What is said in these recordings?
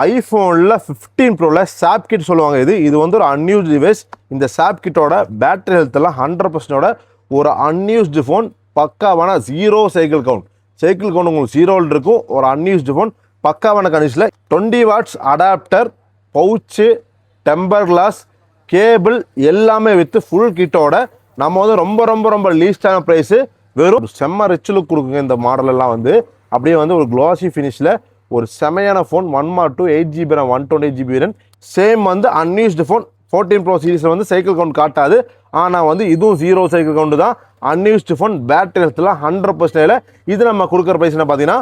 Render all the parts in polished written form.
ஐஃபோனில் 15 ப்ரோவில் சாப் கிட் சொல்லுவாங்க. இது வந்து ஒரு அன்யூஸ்டு டிவைஸ். இந்த சாப் கிட்டோட பேட்டரி ஹெல்த்தெல்லாம் 100%ஓட ஒரு அன்யூஸ்டு ஃபோன். பக்காவான ஜீரோ சைக்கிள் கவுண்ட் உங்களுக்கு ஜீரோவில் இருக்கும். ஒரு அன்யூஸ்டு ஃபோன் பக்காவான கண்டிஷனில் 20 watts adapter, pouch, temper glass, cable எல்லாமே வித்து ஃபுல் கிட்டோட நம்ம வந்து ரொம்ப ரொம்ப ரொம்ப லீஸ்டான ப்ரைஸு. வெறும் செம்ம ரிச் லுக் கொடுக்குங்க இந்த மாடல் எல்லாம் வந்து. அப்படியே வந்து ஒரு க்ளாசி ஃபினிஷில் ஒரு செமையான phone. 102 8GB RAM 128GB RAM. Same வந்து அன்யூஸ்டு ஃபோன் 14 ப்ரோ சீரீஸில் வந்து சைக்கிள் கவுண்ட் காட்டாது. ஆனால் வந்து இதுவும் ஜீரோ சைக்கிள் கவுண்டு தான். அன்யூஸ்டு ஃபோன் பேட்டரி ஹெல்த்லாம் 100%. இது நம்ம கொடுக்குற ப்ரைஸ் என்ன பார்த்தீங்கன்னா,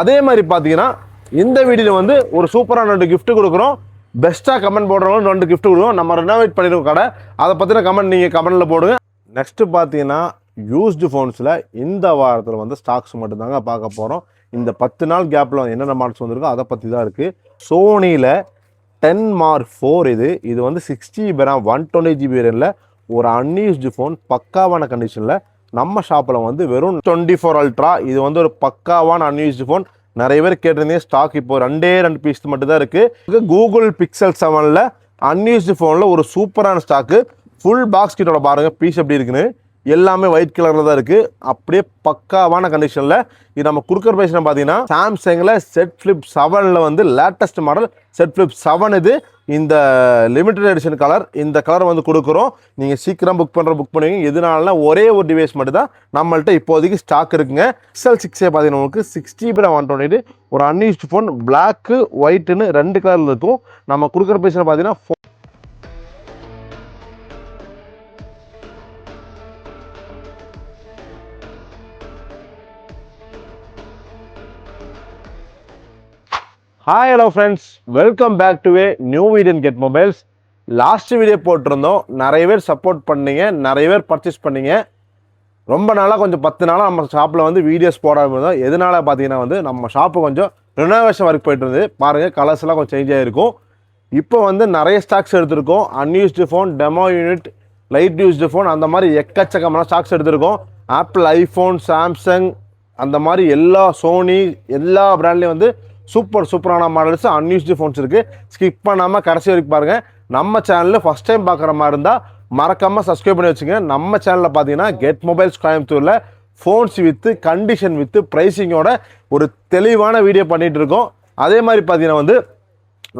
அதே மாதிரி பார்த்தீங்கன்னா இந்த வீடியோவில் வந்து ஒரு சூப்பரான 2 கிஃப்ட் கொடுக்குறோம். பெஸ்ட்டாக கமெண்ட் போடுறவங்க 2 கிஃப்ட் கொடுக்குறோம். நம்ம ரெனோவேட் பண்ணிடுவோம் கடை. அதை பற்றின கமெண்ட் நீங்கள் கமெண்ட்டில் போடுங்க. நெக்ஸ்ட்டு பார்த்தீங்கன்னா யூஸ்டு ஃபோன்ஸில் இந்த வாரத்தில் வந்து ஸ்டாக்ஸ் மட்டும்தாங்க பார்க்க போகிறோம். இந்த 10 நாள் கேப்பில் என்னென்ன மாடல்ஸ் வந்திருக்கோ அதை பற்றி தான் இருக்குது. சோனியில் 10 Mark 4 இது வந்து 6GB RAM 128GB RAMல ஒரு அன்யூஸ்டு ஃபோன் பக்காவான கண்டிஷனில் நம்ம ஷாப்பில் வந்து வெறும் 24 Ultra. இது வந்து ஒரு பக்காவான அன்யூஸ்டு ஃபோன். நிறைய பேர் கேட்டிருந்தீங்க. ஸ்டாக் இப்போ 2 பீஸ் மட்டும் தான் இருக்குது. கூகுள் Pixel 7ல் அன்யூஸ்டு ஃபோனில் ஒரு சூப்பரான ஸ்டாக்கு. ஃபுல் பாக்ஸ் கிட்டோட பாருங்கள் பீஸ் எப்படி இருக்குன்னு. எல்லாமே ஒயிட் கலரில் தான் இருக்குது. அப்படியே பக்காவான கண்டிஷனில். இது நம்ம கொடுக்குற ப்ரைஸ் பார்த்தீங்கன்னா சாம்சங்கில் Z Flip 7ல் வந்து லேட்டஸ்ட் மாடல் Z Flip 7 இது. இந்த லிமிடெட் எடிஷன் கலர். இந்த கலர் வந்து கொடுக்குறோம். நீங்கள் சீக்கிரம் புக் பண்ணுவீங்க. எதுனால ஒரே ஒரு டிவைஸ் மட்டும் தான் நம்மள்ட்ட இப்போதைக்கு ஸ்டாக் இருக்குங்க. Pixel 6 பார்த்தீங்கன்னா உங்களுக்கு 6GB RAM 128 ஒரு அன்யூஸ்டு ஃபோன். பிளாக்கு ஒயிட்டுன்னு 2 கலரில் இருக்கும். நம்ம கொடுக்குற ப்ரைஸ் பார்த்தீங்கன்னா hi hello friends, welcome back to new video in Get Mobiles. Last video போட்டிருந்தோம். நிறைய பேர் சப்போர்ட் பண்ணீங்க, நிறைய பேர் பர்ச்சேஸ் பண்ணீங்க. ரொம்ப நாளாக கொஞ்சம் 10 நாளாக நம்ம ஷாப்பில் வந்து வீடியோஸ் போடாமல் இருந்தோம். எதனால் பார்த்தீங்கன்னா வந்து நம்ம ஷாப்பு கொஞ்சம் ரினோவேஷன் ஒர்க் போயிட்டு இருந்தது. பாருங்கள் கலர்ஸ்லாம் கொஞ்சம் சேஞ்ச் ஆகிருக்கும். இப்போ வந்து நிறைய ஸ்டாக்ஸ் எடுத்திருக்கோம். Unused phone, demo unit, light used phone, அந்த மாதிரி எக்கச்சக்கமான ஸ்டாக்ஸ் எடுத்திருக்கோம். ஆப்பிள், ஐஃபோன், சாம்சங், அந்த மாதிரி எல்லா சோனி எல்லா பிராண்ட்லேயும் வந்து சூப்பரான மாடல்ஸ் அன்யூஸ்டு ஃபோன்ஸ் இருக்குது. ஸ்கிப் பண்ணாமல் கடைசி வரைக்கும் பாருங்கள். நம்ம சேனலில் ஃபஸ்ட் டைம் பார்க்குற மாதிரி இருந்தால் மறக்காமல் சப்ஸ்கிரைப் பண்ணி வச்சுங்க. நம்ம சேனலில் பார்த்தீங்கன்னா கெட் மொபைல்ஸ் கோயம்புத்தூரில் ஃபோன்ஸ் வித்து கண்டிஷன் வித்து ப்ரைஸிங்கோட ஒரு தெளிவான வீடியோ பண்ணிகிட்டு இருக்கோம். அதே மாதிரி பார்த்தீங்கன்னா வந்து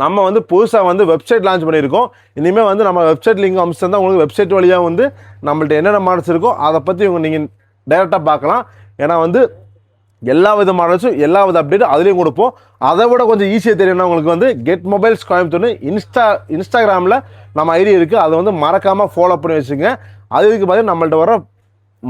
நம்ம வந்து புதுசாக வந்து வெப்சைட் லான்ச் பண்ணியிருக்கோம். இனிமேல் வந்து நம்ம வெப்சைட் லிங்க் அம்சம் தான் உங்களுக்கு வெப்சைட் வழியாக வந்து நம்மள்ட்ட என்னென்ன மாடல்ஸ் இருக்கோ அதை பற்றி நீங்கள் டைரெக்டாக பார்க்கலாம். ஏன்னா வந்து எல்லா வித மாடல்ஸும் எல்லா வித அப்டேட் அதுலேயும் கொடுப்போம். அதை விட கொஞ்சம் ஈஸியாக தெரியும்னா உங்களுக்கு வந்து கெட் மொபைல்ஸ் கோயம்புத்தூர்னு இன்ஸ்டாகிராமில் நம்ம ஐடி இருக்குது. அதை வந்து மறக்காமல் ஃபாலோ பண்ணி வச்சுங்க. அதுக்கு பார்த்தீங்கன்னா நம்மள்ட்ட வர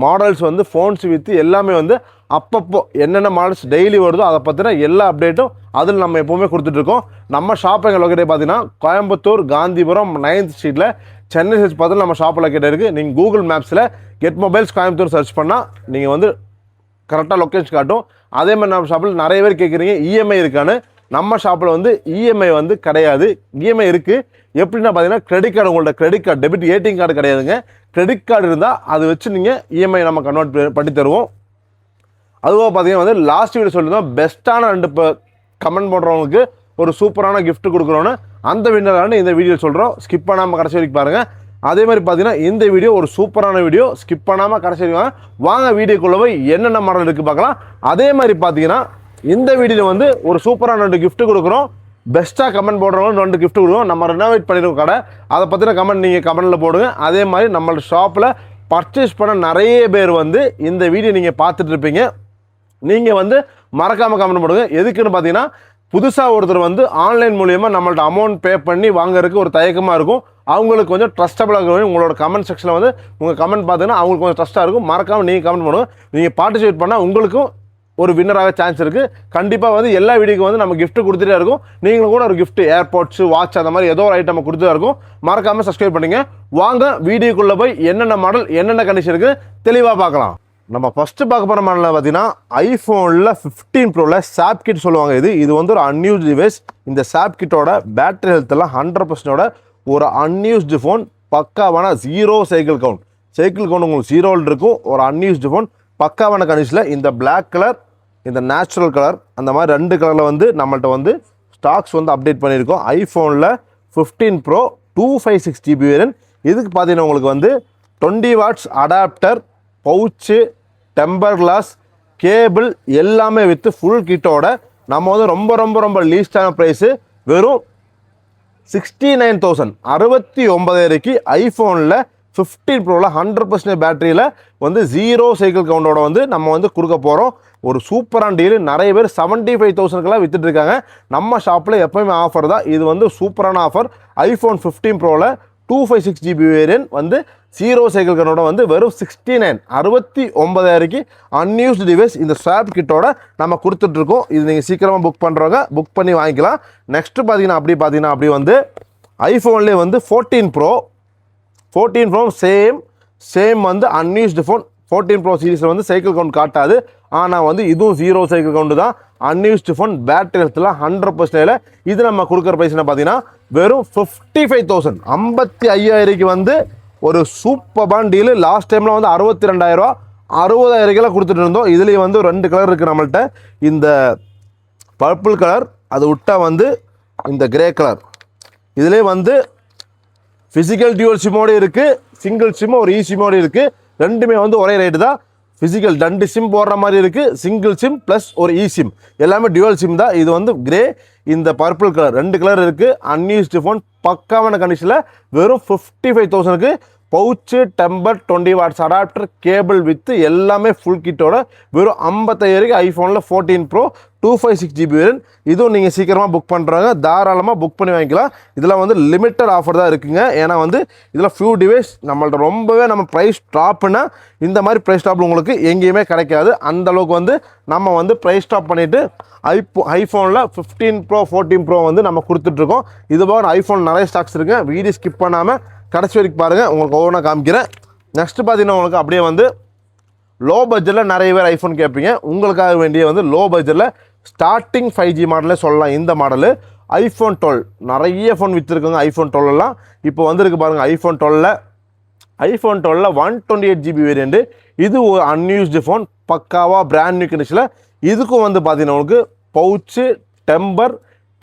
மாடல்ஸ் வந்து ஃபோன்ஸ் வித்து எல்லாமே வந்து அப்பப்போ என்னென்ன மாடல்ஸ் டெய்லி வருதோ அதை பற்றின எல்லா அப்டேட்டும் அதில் நம்ம எப்போவுமே கொடுத்துட்ருக்கோம். நம்ம ஷாப் எங்கள் லொக்கேட்டே பார்த்தீங்கன்னா கோயம்புத்தூர் காந்திபுரம் 9th ஸ்ட்ரீட்டில் சென்னை சர்ச் பார்த்து நம்ம ஷாப் லொக்கேட்டே இருக்குது. நீங்கள் கூகுள் மேப்ஸில் கெட் மொபைல்ஸ் கோயம்புத்தூர் சர்ச் பண்ணால் நீங்கள் வந்து கரெக்டாக லொக்கேஷன் காட்டும். அதே மாதிரி நம்ம ஷாப்பில் நிறைய பேர் கேட்குறீங்க இஎம்ஐ இருக்கான்னு. நம்ம ஷாப்பில் வந்து இஎம்ஐ வந்து கிடையாது. இஎம்ஐ இருக்குது. எப்படின்னா பார்த்தீங்கன்னா கிரெடிட் கார்டு, உங்கள்ட்ட credit card, debit ATM card கிடையாதுங்க. கிரெடிட் கார்டு இருந்தால் அதை வச்சு நீங்கள் இஎம்ஐ நம்ம கன்வெர்ட் பண்ணி தருவோம். அதுவாக பார்த்தீங்கன்னா வந்து லாஸ்ட் வீடியோ சொல்லியிருந்தோம் பெஸ்ட்டான 2 கமெண்ட் பண்ணுறவங்களுக்கு ஒரு சூப்பரான கிஃப்ட் கொடுக்குறோன்னு. அந்த வின்னரான இந்த வீடியோ சொல்கிறோம். ஸ்கிப் பண்ணாமல் கடைசி வரைக்கும் பாருங்கள். அதே மாதிரி பார்த்தீங்கன்னா இந்த வீடியோ ஒரு சூப்பரான வீடியோ. ஸ்கிப் பண்ணாமல் கடைசி வரைக்கும் வாங்க வீடியோக்குள்ளே போய் என்னென்ன மாடல் இருக்குது பார்க்கலாம். அதே மாதிரி பார்த்தீங்கன்னா இந்த வீடியோவில் வந்து ஒரு சூப்பரான 2 கிஃப்ட் கொடுக்குறோம். பெஸ்ட்டாக கமெண்ட் போடுறவங்க 2 கிஃப்ட் கொடுக்குறோம். நம்ம ரெனோவேட் பண்ணிடுவோம் கடை. அதை பற்றின கமெண்ட் நீங்கள் கமெண்ட்டில் போடுங்க. அதே மாதிரி நம்மளோட ஷாப்பில் பர்ச்சேஸ் பண்ண நிறைய பேர் வந்து இந்த வீடியோ நீங்கள் பார்த்துட்டு இருப்பீங்க. நீங்கள் வந்து மறக்காமல் கமெண்ட் போடுங்க. எதுக்குன்னு பார்த்தீங்கன்னா புதுசாக ஒருத்தர் வந்து ஆன்லைன் மூலியமாக நம்மள்ட்ட அமௌண்ட் பே பண்ணி வாங்குறதுக்கு ஒரு தயக்கமாக இருக்கும். அவங்களுக்கு கொஞ்சம் ட்ரஸ்டபுளாக இருக்கும். உங்களோட கமெண்ட் செக்ஷனில் வந்து உங்கள் கமெண்ட் பார்த்தீங்கன்னா அவங்களுக்கு கொஞ்சம் ட்ரஸ்ட்டாக இருக்கும். மறக்காமல் நீங்கள் கமெண்ட் பண்ணுவோம். நீங்கள் பார்ட்டிசிபேட் பண்ணால் உங்களுக்கும் ஒரு வின்னராக சான்ஸ் இருக்குது. கண்டிப்பாக வந்து எல்லா வீடியோக்கும் வந்து நம்ம கிஃப்ட் கொடுத்துட்டே இருக்கும். நீங்களும் கூட ஒரு கிஃப்ட் ஏர்பாட்ஸ், வாட்ச், அந்த மாதிரி ஏதோ ஒரு ஐட்டம் கொடுத்துட்டே இருக்கும். மறக்காமல் சப்ஸ்கிரைப் பண்ணுங்க. வாங்க வீடியோக்குள்ளே போய் என்னென்ன மாடல் என்னென்ன கண்டிஷன் இருக்குது தெளிவாக பார்க்கலாம். நம்ம ஃபஸ்ட்டு பார்க்க போகிற மாடலில் பார்த்தீங்கன்னா ஐஃபோனில் 15 ப்ரோவில் சாப் கிட் சொல்லுவாங்க. இது வந்து ஒரு அன்யூஸ்டு டிவைஸ். இந்த சாப் கிட்டோட பேட்டரி ஹெல்த்தெல்லாம் 100%ஓட ஒரு அன்யூஸ்டு ஃபோன். பக்காவான ஜீரோ சைக்கிள் கவுண்ட் உங்களுக்கு ஜீரோவில் இருக்கும். ஒரு அன்யூஸ்டு ஃபோன் பக்காவான கண்டிஷனில். இந்த பிளாக் கலர், இந்த நேச்சுரல் கலர், அந்த மாதிரி 2 கலரில் வந்து நம்மள்ட்ட வந்து ஸ்டாக்ஸ் வந்து அப்டேட் பண்ணியிருக்கோம். ஐஃபோனில் 15 ப்ரோ 256 GB வேரியன்ட். இதுக்கு பார்த்தீங்கன்னா உங்களுக்கு வந்து 20 watts adapter, pouch, temper glass, cable எல்லாமே வித்து ஃபுல் கிட்டோட நம்ம வந்து ரொம்ப ரொம்ப ரொம்ப லீஸ்டான ப்ரைஸு வெறும் 69,000 69,000க்கு ஐஃபோனில் 15 ப்ரோவில் 100% பேட்டரியில் வந்து 0 சைக்கிள் கவுண்டோட வந்து நம்ம வந்து கொடுக்க போகிறோம். ஒரு சூப்பரான டீல். நிறைய பேர் 75,000க்கெல்லாம் வித்துட்டு இருக்காங்க. நம்ம ஷாப்பில் எப்போயுமே ஆஃபர் தான். இது வந்து சூப்பரான ஆஃபர். ஐஃபோன் 15 ப்ரோவில் 256 GB வேரியன்ட் வந்து 0 சைக்கிள் கனோட வந்து வெறும் 69,000க்கு அன்யூஸ்டு டிவைஸ் இந்த ஸ்வாப் கிட்டோட நம்ம கொடுத்துட்ருக்கோம். இது நீங்கள் சீக்கிரமாக புக் பண்ணுறவங்க புக் பண்ணி வாங்கிக்கலாம். நெக்ஸ்ட்டு பார்த்தீங்கன்னா அப்படி வந்து ஐஃபோன்லேயே வந்து 14 ப்ரோ சேம் வந்து அன்யூஸ்டு ஃபோன். 14 ப்ரோ சீரீஸில் வந்து சைக்கிள் கவுண்ட் காட்டாது. ஆனால் வந்து இதுவும் 0 சைக்கிள் கவுண்டு தான். அன்யூஸ்டு ஃபோன், பேட்டரி ஹெல்த்லாம் 100%. இது நம்ம கொடுக்குற ப்ரைஸ் என்ன பார்த்தீங்கன்னா வெறும் 55,000 55,000க்கு வந்து ஒரு சூப்பரான டீலு. லாஸ்ட் டைமில் வந்து 62,000 60,000 கொடுத்துட்டு இருந்தோம். இதுலேயே வந்து 2 கலர் இருக்குது நம்மள்கிட்ட. இந்த பர்பிள் கலர், அது விட்டால் வந்து இந்த கிரே கலர். இதுலேயே வந்து ஃபிசிக்கல் டியூவல் சிம்மோடு இருக்குது, சிங்கிள் சிம் ஒரு சிம்மோடு இருக்குது. ரெண்டுமே வந்து ஒரே ரேட்டு தான். ஃபிசிக்கல் 2 சிம் போடுற மாதிரி இருக்குது, சிங்கிள் சிம் ப்ளஸ் ஒரு சிம் எல்லாமே டியூவல் சிம் தான். இது வந்து கிரே, இந்த பர்பிள் கலர் 2 கலர் இருக்குது. அன்யூஸ்டு ஃபோன் பக்காவான கண்டிஷனில் வெறும் 55,000க்கு pouch, temper, 20 watts adapter, cable with எல்லாமே ஃபுல் கிட்டோட வெறும் 55,000க்கு ஐஃபோனில் 14 ப்ரோ 256 GB வேரியன்ட். இதுவும் நீங்கள் சீக்கிரமாக புக் பண்ணுறாங்க, தாராளமாக புக் பண்ணி வாங்கிக்கலாம். இதில் வந்து லிமிட்டட் ஆஃபர் தான் இருக்குங்க. ஏன்னா வந்து இதில் ஃபியூ டிவைஸ் நம்மள்ட்ட ரொம்பவே நம்ம ப்ரைஸ் ட்ராப்னா இந்த மாதிரி ப்ரைஸ் ட்ராப்பில் உங்களுக்கு எங்கேயுமே கிடைக்காது. அந்தளவுக்கு வந்து நம்ம வந்து ப்ரைஸ் ட்ராப் பண்ணிவிட்டு ஐஃபோனில் 15 ப்ரோ 14 ப்ரோ வந்து நம்ம கொடுத்துட்ருக்கோம். இது போக ஐஃபோன் நிறைய ஸ்டாக்ஸ் இருக்குங்க. வீடியோ ஸ்கிப் பண்ணாமல் கடைசி வரைக்கும் பாருங்கள், உங்களுக்கு ஒவ்வொன்றா காமிக்கிறேன். நெக்ஸ்ட்டு பார்த்தீங்கன்னா உங்களுக்கு அப்படியே வந்து லோ பட்ஜெட்டில் நிறைய பேர் ஐஃபோன் கேட்பீங்க. உங்களுக்காக வேண்டிய வந்து லோ பட்ஜெட்டில் ஸ்டார்டிங் 5G மாடலே சொல்லலாம். இந்த மாடலு ஐஃபோன் 12 நிறைய ஃபோன் விற்றுருக்குங்க. ஐஃபோன் 12 இப்போ வந்துருக்கு பாருங்கள். ஐஃபோன் 12ல் 128 GB வேரியண்ட்டு. இது ஒரு அன்யூஸ்டு ஃபோன், பக்காவாக பிராண்ட் நியூ கண்டிஷனில். இதுக்கும் வந்து பார்த்தீங்கன்னா உங்களுக்கு பவுச்சு, டெம்பர்,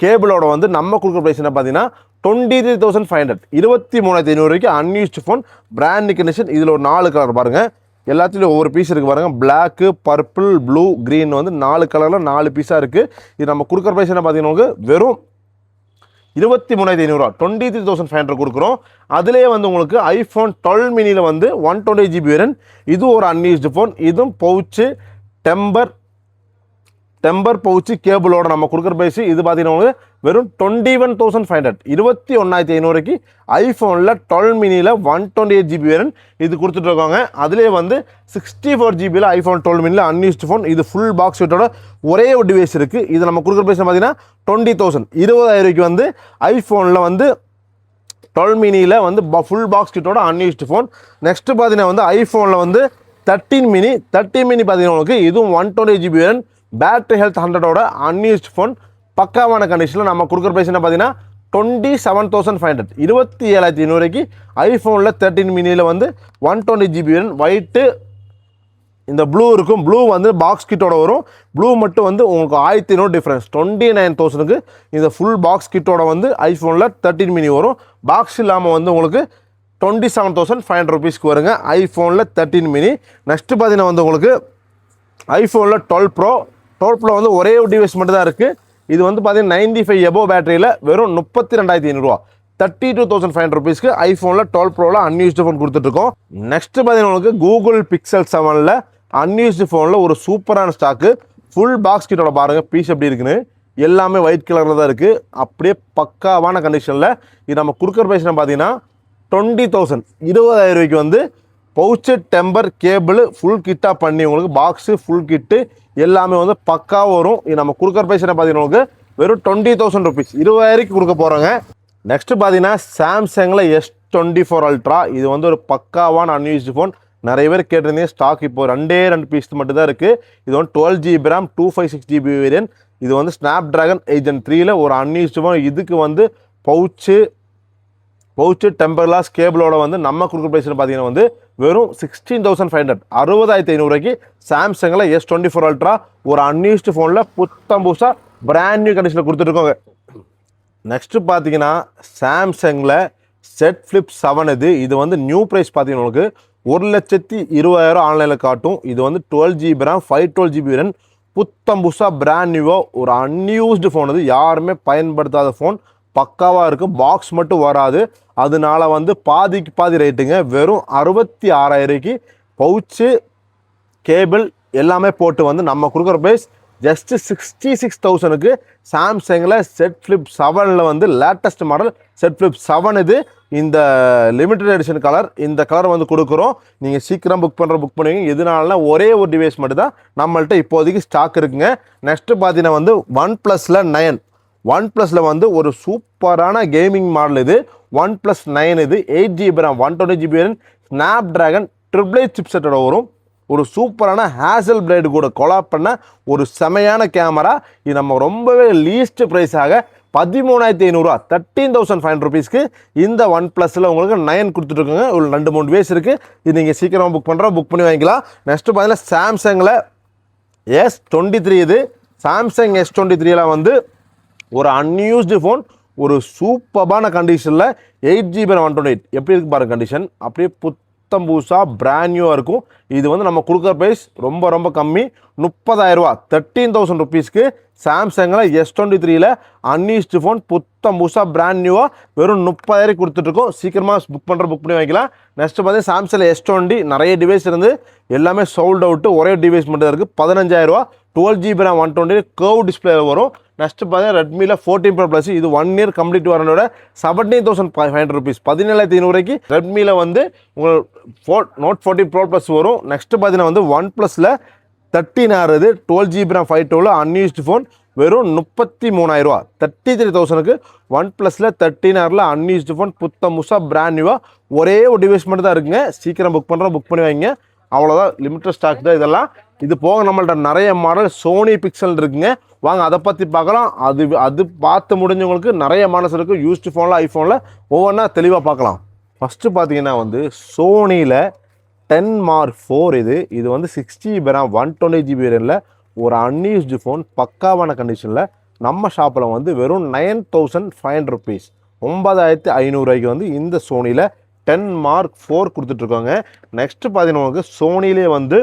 கேபிளோட வந்து நம்ம கொடுக்குற ப்ரைஸ் என்ன பார்த்தீங்கன்னா 23,500 23,500 unused phone, brand new condition. இதில் ஒரு 4 கலர் பாருங்கள். எல்லாத்துலேயும் ஒவ்வொரு பீஸ் இருக்குது பாருங்கள். பிளாக்கு, பர்பிள், ப்ளூ, க்ரீன் வந்து 4 கலரில் 4 பீஸாக இருக்குது. இது நம்ம கொடுக்குற ப்ரைஸ் என்ன பார்த்தீங்கன்னா வெறும் 23,500 23,500 கொடுக்குறோம். அதிலே வந்து உங்களுக்கு ஐஃபோன் 12 மினியில் வந்து 128 GB வேரியன்ட். இது ஒரு அன்யூஸ்டு ஃபோன். இதுவும் பவுச்சு, டெம்பர் பவுச்சு, கேபிளோட நம்ம கொடுக்குற ப்ரைஸ் இது பார்த்தீங்கன்னா வெறும் 21,500 21,500க்கு ஐஃபோனில் 12 மினியில் 128 GB வேரியன்ட் இது கொடுத்துட்ருக்காங்க. அதிலே வந்து 64 GBயில் ஐஃபோன் 12 மினியில் அன்யூஸ்டு ஃபோன். இது ஃபுல் பாக்ஸ் வெயிட்டோட ஒரே ஒரு டிவைஸ் இருக்குது. இது நம்ம கொடுக்குற ப்ரைஸ் பார்த்தீங்கன்னா 20,000 20,000க்கு வந்து ஐஃபோனில் வந்து 12 மினியில் வந்து ஃபுல் பாக்ஸ் கிட்டோட அன்யூஸ்டு ஃபோன். நெக்ஸ்ட்டு பார்த்தீங்கன்னா வந்து ஐஃபோனில் வந்து 13 மினி பார்த்தீங்கன்னா உங்களுக்கு இதுவும் 128 GB வேரியன்ட், பேட்டரி ஹெல்த் 100ஓட அன்யூஸ்டு ஃபோன், பக்காவான கண்டிஷனில். நம்ம கொடுக்குற ப்ரைஸ் என்ன பார்த்தீங்கன்னா 27,500 27,500க்கு ஐஃபோனில் 13 மினியில் வந்து 120 GB வேரியன்ட். ஒயிட்டு இந்த ப்ளூ இருக்கும். ப்ளூ வந்து பாக்ஸ் கிட்டோட வரும். ப்ளூ மட்டும் வந்து உங்களுக்கு 1,500 டிஃப்ரென்ஸ். 29,000க்கு இந்த ஃபுல் பாக்ஸ் கிட்டோட வந்து ஐஃபோனில் 13 மினி வரும். பாக்ஸ் இல்லாமல் வந்து உங்களுக்கு 27,500 ருபீஸ்க்கு வருங்க ஐஃபோனில் 13 மினி. நெக்ஸ்ட்டு பார்த்தீங்கன்னா வந்து உங்களுக்கு ஐஃபோனில் 12 ப்ரோ வந்து ஒரே ஒரு டிவைஸ் மட்டும் தான் இருக்குது. இது வந்து பார்த்தீங்கன்னா 95 எபோவ் பேட்டரியில் வெறும் 32,500 32,500 ருபீஸ்க்கு ஐஃபோனில் 12 ப்ரோவில் அன்யூஸ்டு ஃபோன் கொடுத்துட்ருக்கோம். நெக்ஸ்ட்டு பார்த்தீங்கன்னா உங்களுக்கு கூகுள் பிக்சல் 7ல் அன்யூஸ்டு ஃபோனில் ஒரு சூப்பரான ஸ்டாக்கு. ஃபுல் பாக்ஸ் கிட்டோட பாருங்கள் பீஸ் எப்படி இருக்குன்னு. எல்லாமே ஒயிட் கலரில் தான் இருக்குது. அப்படியே பக்காவான கண்டிஷனில். இது நம்ம கொடுக்குற ப்ரைஸ் பார்த்தீங்கன்னா 20,000 20,000 வந்து பவுச்சு, டெம்பர், கேபிள் ஃபுல் கிட்டாக பண்ணி உங்களுக்கு பாக்ஸு ஃபுல் கிட்டு எல்லாமே வந்து பக்காவாக வரும். இது நம்ம கொடுக்குற ப்ரைஸ் என்ன பார்த்தீங்கன்னா உங்களுக்கு வெறும் 20,000 ருபீஸ் 20,000க்கு கொடுக்க போகிறோங்க. நெக்ஸ்ட்டு பார்த்தீங்கன்னா சாம்சங்கில் S24 அல்ட்ரா. இது வந்து ஒரு பக்காவான அன்யூஸ்டு ஃபோன். நிறைய பேர் கேட்டிருந்தீங்க. ஸ்டாக் இப்போ 2 பீஸ் மட்டும் தான் இருக்குது. இது வந்து 12 GB RAM 256 GB வேரியன்ட். இது வந்து ஸ்னாப் ட்ராகன் 8 ஒரு அன்யூஸ்டு ஃபோன். இதுக்கு வந்து பவுச்சு, டெம்பர் கிளாஸ், கேபிளோட வந்து நம்ம கொடுக்குற ப்ரைஸ் பார்த்தீங்கன்னா வந்து வெறும் 16,500 60,500க்கு சாம்சங்கில் S24 அல்ட்ரா ஒரு அன்யூஸ்டு ஃபோனில் புத்தம் புதுசாக பிராண்ட் நியூ கண்டிஷனில் கொடுத்துட்ருக்கோங்க. நெக்ஸ்ட்டு பார்த்தீங்கன்னா சாம்சங்கில் செட் ஃப்ளிப் 7 இது வந்து நியூ ப்ரைஸ் பார்த்தீங்கன்னா உங்களுக்கு 1,20,000 ஆன்லைனில் காட்டும். இது வந்து 12GB RAM 512GB RAM புத்தம் புதுசாக பிராண்ட் நியூவாக ஒரு அன்யூஸ்டு ஃபோன். இது யாருமே பயன்படுத்தாத ஃபோன், பக்காவாக இருக்குது. பாக்ஸ் மட்டும் வராது, அதனால வந்து பாதிக்கு பாதி ரேட்டுங்க. வெறும் 66,000க்கு பவுச்சு கேபிள் எல்லாமே போட்டு வந்து நம்ம கொடுக்குற ப்ரைஸ் ஜஸ்ட் 66,000க்கு சாம்சங்கில் செட் ஃப்ளிப் 7 வந்து லேட்டஸ்ட் மாடல் செட் ஃப்ளிப் 7 இது. இந்த லிமிடெட் எடிஷன் கலர், இந்த கலர் வந்து கொடுக்குறோம். நீங்கள் சீக்கிரம் புக் பண்ணுவீங்க. எதுனாலனா ஒரே ஒரு டிவைஸ் மட்டும் தான் நம்மள்ட்ட இப்போதைக்கு ஸ்டாக் இருக்குங்க. நெக்ஸ்ட்டு பார்த்தீங்கன்னா வந்து OnePlusல 9 OnePlusல வந்து ஒரு சூப்பரான கேமிங் மாடல் இது. OnePlus 9 இது 8GB RAM 120GB RAM Snapdragon 888 சிப்செட்டோட வரும். ஒரு சூப்பரான ஹேசல் பிளேடு கூட கொலாப் பண்ண ஒரு செமையான கேமரா. இது நம்ம ரொம்பவே லீஸ்ட் ப்ரைஸாக 13,500 13,500 ருபீஸ்க்கு இந்த OnePlusல உங்களுக்கு 9 கொடுத்துட்ருக்கோங்க. ஒரு 2-3 டிவைஸ் இருக்குது. இது நீங்கள் சீக்கிரமாக புக் பண்ணி வாங்கிக்கலாம். நெக்ஸ்ட்டு பார்த்தீங்கன்னா சாம்சங்கில் S23 இது. சாம்சங் S23ல வந்து ஒரு அன்யூஸ்டு ஃபோன், ஒரு சூப்பரான கண்டிஷனில் 8GB RAM 128 எப்படி இருக்கு பாருங்க. கண்டிஷன் அப்படியே புத்தம் புதுசாக பிராண்ட் நியூவாக இருக்கும். இது வந்து நம்ம கொடுக்குற ப்ரைஸ் ரொம்ப கம்மி, 30,000 13,000 ருபீஸ்க்கு சாம்சங்கில் S23ல அன்யூஸ்டு ஃபோன் புத்தம் புதுசாக பிராண்ட் நியூவாக வெறும் 30,000 கொடுத்துட்ருக்கோம். சீக்கிரமாக புக் பண்ணி வாங்கிக்கலாம். நெக்ஸ்ட்டு பார்த்தீங்கன்னா சாம்சங்கில் S20 நிறைய டிவைஸ் இருந்து எல்லாமே சோல்ட் அவுட்டு, ஒரே டிவைஸ் மட்டும் இருக்குது. 15,000 12GB RAM 120 கர்வ் டிஸ்பிளே வரும். நெக்ஸ்ட்டு பார்த்தீங்கன்னா ரெட்மியில் 14 Pro Plus இது 1 year கம்ப்ளீட் வரனோட 17,500 ருபீஸ் 17,500 ரெட்மியில் வந்து உங்களுக்கு Note 14 Pro Plus வரும். நெக்ஸ்ட்டு பார்த்தீங்கன்னா வந்து OnePlusல 13R இது 12GB RAM 512 அன்யூஸ்டு ஃபோன் வெறும் 33,000 33,000க்கு OnePlusல 13Rல அன்யூஸ்டு ஃபோன் புத்தம் புதுசாக பிராண்ட் நியூவாக ஒரே ஒரு டிவைஸ் மட்டும் தான் இருக்குங்க. சீக்கிரம் புக் பண்ணி வைங்க. அவ்வளோதான், லிமிட்டட் ஸ்டாக் தான் இதெல்லாம். இது போக நம்மள்ட்ட நிறைய மாடல் சோனி பிக்சல் இருக்குங்க. வாங்க அதை பற்றி பார்க்கலாம். அது பார்த்து முடிஞ்சவங்களுக்கு நிறைய மாடல்ஸ் இருக்குது. யூஸ்டு ஃபோனில் ஐஃபோனில் ஒவ்வொன்றா தெளிவாக பார்க்கலாம். ஃபஸ்ட்டு பார்த்தீங்கன்னா வந்து சோனியில் 10 Mark 4 இது வந்து 6GB RAM 120GB RAMல ஒரு அன்யூஸ்டு ஃபோன் பக்காவான கண்டிஷனில் நம்ம ஷாப்பில் வந்து வெறும் 9,500 ருபீஸ் 9,500 வந்து இந்த சோனியில் 10 Mark 4 கொடுத்துட்ருக்காங்க. நெக்ஸ்ட்டு பார்த்தீங்கன்னா உங்களுக்கு சோனிலே வந்து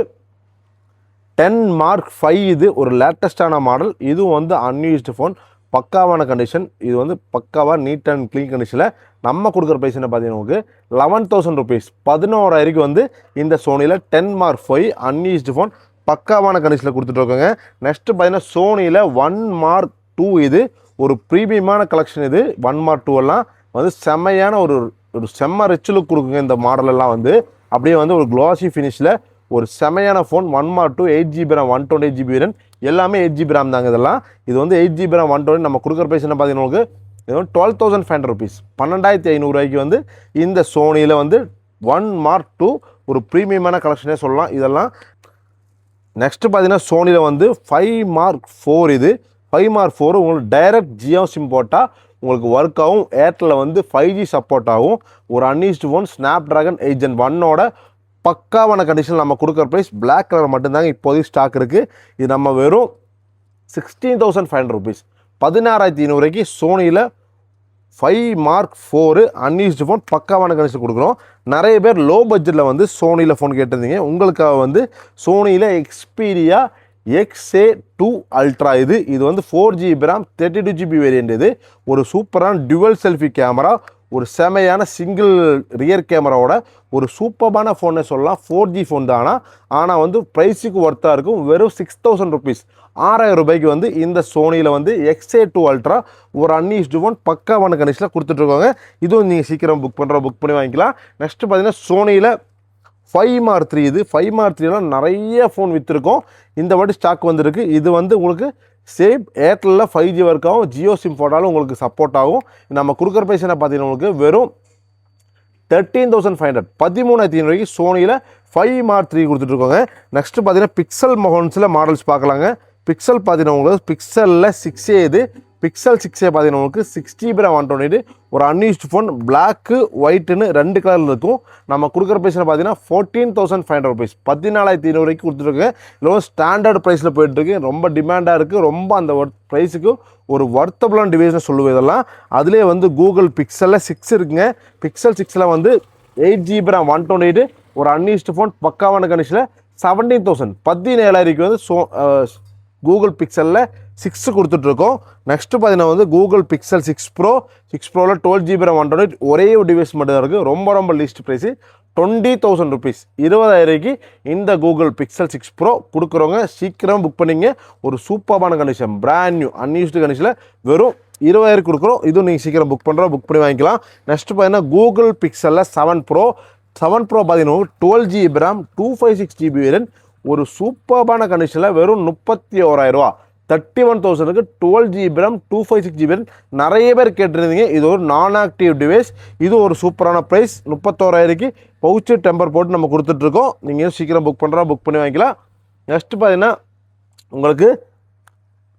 10 Mark 5 இது ஒரு லேட்டஸ்டான மாடல். இதுவும் வந்து அன்யூஸ்டு ஃபோன் பக்காவான கண்டிஷன். இது வந்து பக்காவாக நீட் அண்ட் க்ளீன் கண்டிஷனில் நம்ம கொடுக்குற ப்ரைஸ் என்ன பார்த்தீங்கன்னா உங்களுக்கு 11,000 ருபீஸ் 11,000 வந்து இந்த சோனியில் 10 Mark 5 அன்யூஸ்டு ஃபோன் பக்காவான கண்டிஷனில் கொடுத்துட்ருக்காங்க. நெக்ஸ்ட்டு பார்த்தீங்கன்னா சோனியில் 1 Mark 2 இது ஒரு ப்ரீமியமான கலெக்ஷன். இது 1 Mark 2 எல்லாம் வந்து செம்மையான ஒரு செம்ம ரிச் லுக் கொடுக்குங்க. இந்த மாடலெல்லாம் வந்து அப்படியே வந்து ஒரு க்ளாசி ஃபினிஷில் ஒரு செமையான phone. 1 Mark 2 8GB RAM 128GB RAM எல்லாமே 8GB RAM தாங்க இதெல்லாம். இது வந்து 8GB RAM 120 நம்ம கொடுக்குற ப்ரைஸ் என்ன பார்த்தீங்கன்னா உங்களுக்கு இது வந்து 12,500 ருபீஸ் 12,500 வந்து இந்த சோனியில் வந்து 1 Mark 2 ஒரு ப்ரீமியமான கலெக்ஷனே சொல்லலாம் இதெல்லாம். நெக்ஸ்ட்டு பார்த்தீங்கன்னா சோனியில் வந்து 5 Mark 4 இது 5 Mark 4 உங்களுக்கு டைரக்ட் ஜியோ சிம் போட்டால் உங்களுக்கு ஒர்க் ஆகும். ஏர்டெல்லில் வந்து 5G சப்போர்ட் ஆகும். ஒரு அன்யூஸ்டு ஃபோன் ஸ்னாப்ட்ராகன் 8 Gen 1ஓட பக்காவான கண்டிஷன் நம்ம கொடுக்குற ப்ரைஸ் பிளாக் கலர் மட்டும்தாங்க இப்போதைக்கு ஸ்டாக் இருக்குது. இது நம்ம வெறும் 16,500 ருபீஸ் 16,500 சோனியில் 5 Mark 4 அன்யூஸ்டு ஃபோன் பக்காவான கண்டிஷன் கொடுக்குறோம். நிறைய பேர் லோ பட்ஜெட்டில் வந்து சோனியில் ஃபோன் கேட்டிருந்தீங்க. உங்களுக்காக வந்து சோனியில் எக்ஸ்பீரியா XA2 Ultra இது வந்து 4GB RAM 32GB வேரியண்ட். இது ஒரு சூப்பரான டுவல் செல்ஃபி கேமரா, ஒரு செமையான சிங்கிள் ரியர் கேமராவோட ஒரு சூப்பரான ஃபோனை சொல்லலாம். 4G ஃபோன் தானா, ஆனால் வந்து ப்ரைஸுக்கு ஒர்த்தாக இருக்கும். வெறும் 6,000 ருபீஸ் 6,000 ரூபாய்க்கு வந்து இந்த சோனியில் வந்து XA2 Ultra ஒரு அன்யூஸ்டு ஃபோன் பக்காவான கண்டிஷனில் கொடுத்துட்ருக்காங்க. இதுவும் நீங்கள் சீக்கிரம் புக் பண்ணி வாங்கிக்கலாம். நெக்ஸ்ட்டு பார்த்தீங்கன்னா சோனியில் 5 Mark 3 இது 5 Mark 3லாம் நிறைய ஃபோன் விற்றுருக்கோம். இந்த வாட்டி ஸ்டாக் வந்திருக்கு. இது வந்து உங்களுக்கு சேம் ஏர்டெல்லில் 5G ஒர்க் ஆகும். ஜியோ சிம் போட்டாலும் உங்களுக்கு சப்போர்ட் ஆகும். நம்ம கொடுக்குற ப்ரைஸ் என்ன பார்த்தீங்கன்னா உங்களுக்கு வெறும் 13,500 13,500 சோனியில் 5 Mark 3 கொடுத்துட்ருக்கோங்க. நெக்ஸ்ட்டு பார்த்தீங்கன்னா பிக்சல் மொபைல்ஸில் மாடல்ஸ் பார்க்கலாங்க. பிக்சல் பார்த்தீங்கன்னா உங்களுக்கு பிக்சலில் 6A இது பிக்சல் 6 பார்த்தீங்கன்னா உங்களுக்கு 6GB RAM 128 ஒரு அன்யூஸ்டு ஃபோன் பிளாக்கு ஒயிட்டுன்னு 2 கலரில் இருக்கும். நம்ம கொடுக்குற ப்ரைஸில் பார்த்தீங்கன்னா 14,500 ருபீஸ் 14,500 வரைக்கும் கொடுத்துருக்கு. இல்லை ஸ்டாண்டர்ட் ப்ரைஸில் போயிட்டுருக்கு. ரொம்ப டிமாண்டாக இருக்குது. ரொம்ப அந்த ப்ரைஸுக்கு ஒரு வர்த்தபுளான டிவைஸ்னு சொல்லுவோம் இதெல்லாம். அதுலேயே வந்து கூகுள் பிக்சலில் 6 இருக்குங்க. பிக்சல் 6ல் வந்து 8GB RAM 128 ஒரு அன்யூஸ்டு ஃபோன் பக்காவான கண்டிஷனில் 17,000 17,000 வந்து கூகுள் பிக்சலில் 6 கொடுத்துட்ருக்கோம். நெக்ஸ்ட்டு பார்த்தீங்கன்னா வந்து Google pixel 6 bro 6 ப்ரோவில் 12GB RAM 128 ஒரே ஒரு டிவைஸ் மட்டும் தான் இருக்குது. ரொம்ப ரொம்ப லீஸ்ட் ப்ரைஸு 20,000 ருபீஸ் 20,000 இந்த கூகுள் பிக்சல் 6 ப்ரோ கொடுக்குறவங்க சீக்கிரம் புக் பண்ணிங்க. ஒரு சூப்பரான கண்டிஷன் பிராண்ட் நியூ அன்யூஸ்டு கண்டிஷனில் வெறும் 20,000 கொடுக்குறோம். இதுவும் நீங்கள் சீக்கிரம் புக் பண்ணி வாங்கிக்கலாம். நெக்ஸ்ட்டு பார்த்தீங்கன்னா கூகுள் பிக்சலில் 7 ப்ரோ பார்த்தீங்கன்னா 12GB RAM 256GB வேரியன்ட் ஒரு சூப்பரான கண்டிஷனில் வெறும் 31,000 ரூபா 31,000க்கு 12GB RAM 256GB வேரியன்ட். நிறைய பேர் கேட்டிருந்தீங்க. இது ஒரு நான் ஆக்டிவ் டிவைஸ். இது ஒரு சூப்பரான ப்ரைஸ் 31,000க்கு பவுச்சு டெம்பர் போட்டு நம்ம கொடுத்துட்ருக்கோம். நீங்கள் சீக்கிரம் புக் பண்ணி வாங்கிக்கலாம். நெக்ஸ்ட்டு பார்த்தீங்கன்னா உங்களுக்கு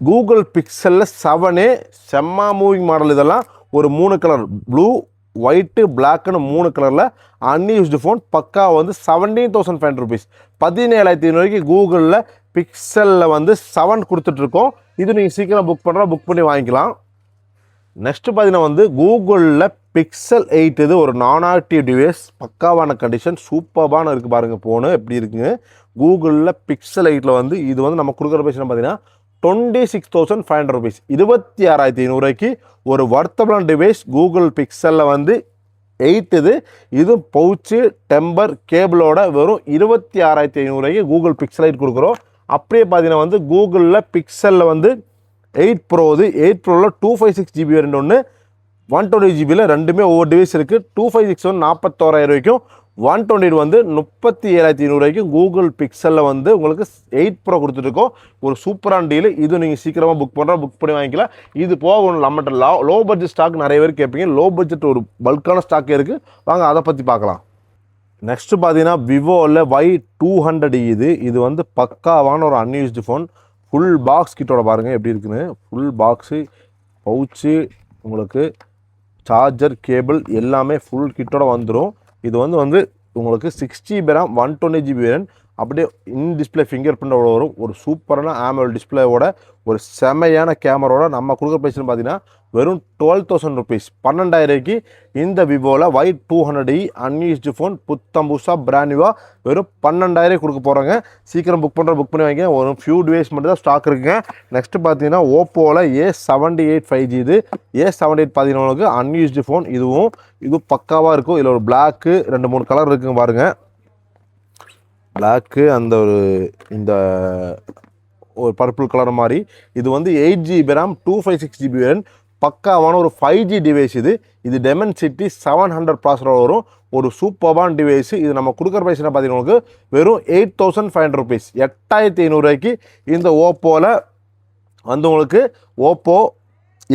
கூகுள் பிக்சலில் 7A செம்ம மூவிங் மாடல். இதெல்லாம் ஒரு 3 கலர் ப்ளூ ஒயிட்டு பிளாக்குன்னு 3 கலரில் அன்யூஸ்டு ஃபோன் பக்கா வந்து 17,500 ருபீஸ் 17,500 வரைக்கும் கூகுளில் பிக்சலில் வந்து 7 கொடுத்துட்ருக்கோம். இது நீங்கள் சீக்கிரம் புக் பண்ணி வாங்கிக்கலாம். நெக்ஸ்ட்டு பார்த்தீங்கன்னா வந்து கூகுளில் பிக்சல் 8 இது ஒரு நான் ஆக்டிவ் டிவைஸ் பக்காவான கண்டிஷன் சூப்பரான இருக்குது பாருங்கள். ஃபோனு எப்படி இருக்குங்க. கூகுளில் பிக்சல் 8ல் வந்து இது வந்து நம்ம கொடுக்குற பைசா பார்த்தீங்கன்னா 26,500 ருபீஸ் 26,500 ரூபாய்க்கு ஒரு வர்த்தபுளான டிவைஸ் கூகுள் பிக்சலில் வந்து 8 இது பவுச்சு டெம்பர் கேபிளோட வெறும் 26,500 ரூபாய்க்கு கூகுள் பிக்சல் 8 கொடுக்குறோம். அப்படியே பார்த்தீங்கன்னா வந்து கூகுளில் பிக்சலில் வந்து 8 ப்ரோ 8 ப்ரோவில் 256GB வேரியன்ட் ஒன்று 128GBயில் ரெண்டுமே ஒவ்வொரு டிவைஸ் இருக்குது. 256 வந்து 41,000 ரூபாய்க்கும் 128 வந்து 37,500 ரூபாய்க்கும் கூகுள் பிக்சலில் வந்து உங்களுக்கு 8 ப்ரோ கொடுத்துருக்கோம். ஒரு சூப்பரான டீலு. இது நீங்கள் சீக்கிரமாக புக் பண்ணி வாங்கிக்கலாம். இது போக நம்மகிட்ட லோ பட்ஜெட் ஸ்டாக் நிறைய பேர் கேட்பீங்க. லோ பட்ஜெட் ஒரு பல்கான ஸ்டாக் இருக்குது. வாங்க அதை பற்றி பார்க்கலாம். நெக்ஸ்ட்டு பார்த்தீங்கன்னா விவோவில் Y200 இது வந்து பக்காவான ஒரு அன்யூஸ்டு ஃபோன். ஃபுல் பாக்ஸ் கிட்டோட பாருங்கள் எப்படி இருக்குன்னு. ஃபுல் பாக்ஸு பவுச்சு உங்களுக்கு சார்ஜர் கேபிள் எல்லாமே ஃபுல் கிட்டோட வந்துடும். இது வந்து உங்களுக்கு 6GB RAM 120GB வேரியன்ட் அப்படியே இன் டிஸ்பிளே ஃபிங்கர் பிரிண்டோட வரும். ஒரு சூப்பரான AMOLED டிஸ்பிளேவோட ஒரு செமையான கேமராவோட நம்ம கொடுக்குற ப்ரைஸ்னு பார்த்தீங்கன்னா வெறும் 12,000 ருபீஸ் 12,000க்கு இந்த விவோவில் Y200 அன்யூஸ்டு ஃபோன் புத்தம் புதுசாக பிராண்ட் நியூவாக வெறும் 12,000 கொடுக்க போகிறாங்க. சீக்கிரம் புக் பண்ணி வாங்க. ஒரு ஃபியூ டிவைஸ் மட்டும் தான் ஸ்டாக் இருக்குங்க. நெக்ஸ்ட்டு பார்த்தீங்கன்னா ஓப்போவில் A78 5G இது A78 பார்த்தீங்கன்னா அன்யூஸ்டு ஃபோன். இது பக்காவாக இருக்கும். இதில் ஒரு பிளாக்கு 2-3 கலர் இருக்குங்க பாருங்கள். பிளாக்கு அந்த இந்த ஒரு பர்பிள் கலர் மாதிரி. இது வந்து 8GB RAM 256GB வேரியன்ட் பக்காவான ஒரு 5G டிவைஸ். இது டெமன்சிட்டி 700 ப்ராசஸர் வரும். ஒரு சூப்பரான டிவைஸ். இது நம்ம கொடுக்குற ப்ரைஸ் என்ன பார்த்தீங்கன்னா வெறும் 8,500 ருபீஸ் 8,500 ரூபாய்க்கு இந்த ஓப்போவில் வந்து உங்களுக்கு ஓப்போ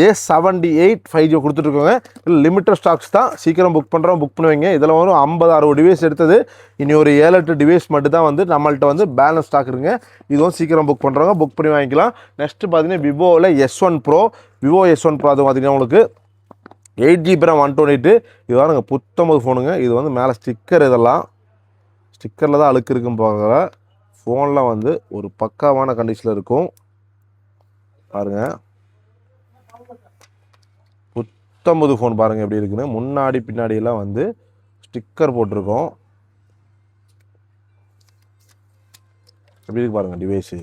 A78 5G கொடுத்துட்ருக்கோங்க. இல்லை லிமிட்டட் ஸ்டாக்ஸ் தான். சீக்கிரம் புக் பண்ணி வைங்க. இதில் ஒரு 50-60 டிவைஸ் எடுத்தது. இனி ஒரு 7-8 டிவைஸ் மட்டும் தான் வந்து நம்மள்கிட்ட வந்து பேலன்ஸ் ஸ்டாக் இருக்குங்க. இதுவும் சீக்கிரம் புக் பண்ணி வாங்கிக்கலாம். நெக்ஸ்ட்டு பார்த்தீங்கன்னா விவோவில் S1 ப்ரோ அது பார்த்தீங்கன்னா உங்களுக்கு 8GB RAM 128 இதுதான் நாங்கள் புத்தம்பது ஃபோனுங்க. இது வந்து மேலே இதெல்லாம் ஸ்டிக்கரில் தான் அழுக்கு இருக்குன்னு பார்க்குற ஃபோனில் வந்து ஒரு பக்காவான கண்டிஷனில் இருக்கும் பாருங்கள். புத்தம்பது ஃபோன் பாருங்கள் எப்படி இருக்குன்னு. முன்னாடி பின்னாடியெல்லாம் வந்து ஸ்டிக்கர் போட்டிருக்கோம். எப்படி இருக்கு பாருங்கள் டிவைஸு.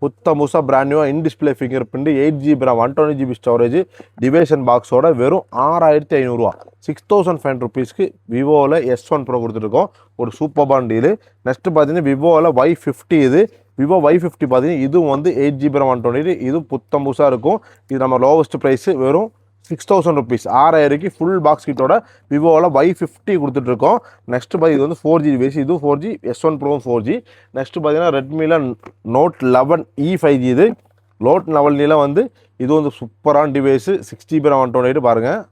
புத்தம் புதுசாக பிராண்ட் நியூவாக in display finger print 8GB RAM 120GB storage டிவைஷன் பாக்ஸோட வெறும் 6,500 ரூபா 6,500 ருபீஸ்க்கு விவோவில் S1 ப்ரோ கொடுத்துருக்கோம். ஒரு சூப்பர்பான டீலு. நெக்ஸ்ட்டு பார்த்தீங்கன்னா விவோவில் Y50 விவோ Y50 பார்த்தீங்கன்னா இதுவும் வந்து 8GB RAM 128 இதுவும் புத்தம் புதுசாக இருக்கும். இது நம்ம லோவஸ்ட் ப்ரைஸு வெறும் 6,000 ருபீஸ் 6,000க்கு ஃபுல் பாக்ஸ் கிட்டோட விவோவில் Y50 கொடுத்துட்ருக்கோம். நெக்ஸ்ட்டு பார்த்து இது வந்து 4G டிவைஸ். இதுவும் 4G S1 ப்ரோவும் 4G. நெக்ஸ்ட்டு பார்த்தீங்கன்னா ரெட்மியில் Note 11E 5G Note 11 வந்து இது வந்து சூப்பரான டிவைஸு 6GB RAM 128 பாருங்கள்.